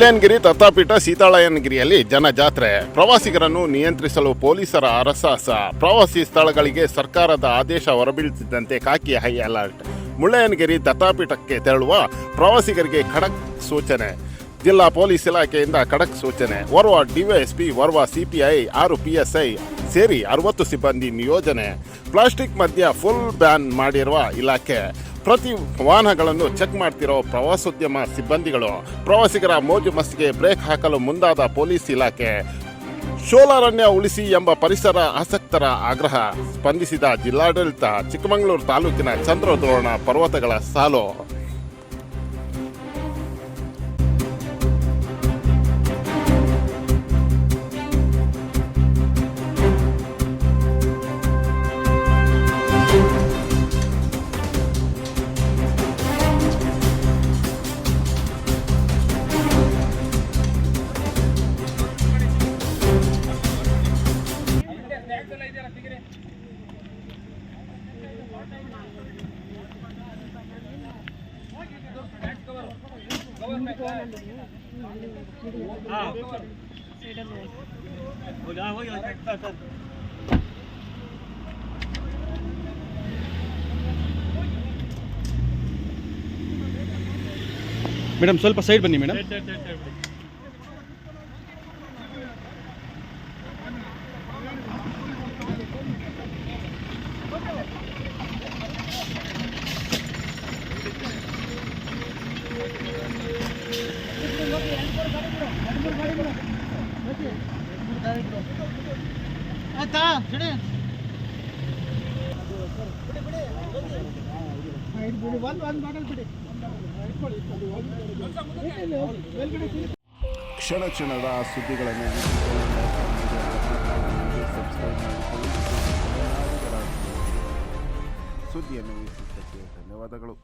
ಮುಳ್ಳಯ್ಯನಗಿರಿ ದತ್ತಾಪೀಠ ಸೀತಾಳಯ್ಯನಗಿರಿಯಲ್ಲಿ ಜನಜಾತ್ರೆ. ಪ್ರವಾಸಿಗರನ್ನು ನಿಯಂತ್ರಿಸಲು ಪೊಲೀಸರ ಹರಸಾಹಸ. ಪ್ರವಾಸಿ ಸ್ಥಳಗಳಿಗೆ ಸರ್ಕಾರದ ಆದೇಶ ಹೊರಬೀಳುತ್ತಿದ್ದಂತೆ ಖಾಕಿ ಹೈ ಅಲರ್ಟ್. ಮುಳ್ಳಯ್ಯನಗಿರಿ ದತ್ತಾಪೀಠಕ್ಕೆ ತೆರಳುವ ಪ್ರವಾಸಿಗರಿಗೆ ಖಡಕ್ ಸೂಚನೆ. ಜಿಲ್ಲಾ ಪೊಲೀಸ್ ಇಲಾಖೆಯಿಂದ ಖಡಕ್ ಸೂಚನೆ. ಓರ್ವ ಡಿವೈಎಸ್ಪಿ, ಓರ್ವ ಸಿಪಿಐ, 6 PSI ಸೇರಿ 60 ಸಿಬ್ಬಂದಿ ನಿಯೋಜನೆ. ಪ್ಲಾಸ್ಟಿಕ್ ಮದ್ಯ ಫುಲ್ ಬ್ಯಾನ್ ಮಾಡಿರುವ ಇಲಾಖೆ. ಪ್ರತಿ ವಾಹನಗಳನ್ನು ಚೆಕ್ ಮಾಡ್ತಿರೋ ಪ್ರವಾಸೋದ್ಯಮ ಸಿಬ್ಬಂದಿಗಳು. ಪ್ರವಾಸಿಗರ ಮೋಜು ಮಸ್ತಿಗೆ ಬ್ರೇಕ್ ಹಾಕಲು ಮುಂದಾದ ಪೊಲೀಸ್ ಇಲಾಖೆ. ಶೋಲಾರಣ್ಯ ಉಳಿಸಿ ಎಂಬ ಪರಿಸರ ಆಸಕ್ತರ ಆಗ್ರಹ. ಸ್ಪಂದಿಸಿದ ಜಿಲ್ಲಾಡಳಿತ. ಚಿಕ್ಕಮಗಳೂರು ತಾಲೂಕಿನ ಚಂದ್ರದ್ರೋಣ ಪರ್ವತಗಳ ಸಾಲು. ಮೇಡಮ್ ಸ್ವಲ್ಪ ಸೈಡ್ ಬನ್ನಿ ಮೇಡಮ್. ಕ್ಷಣ ಕ್ಷಣದ ಸುದ್ದಿಗಳನ್ನು ಸುದ್ದಿಯನ್ನು ವೀಕ್ಷಿಸಕ್ಕೆ ಧನ್ಯವಾದಗಳು.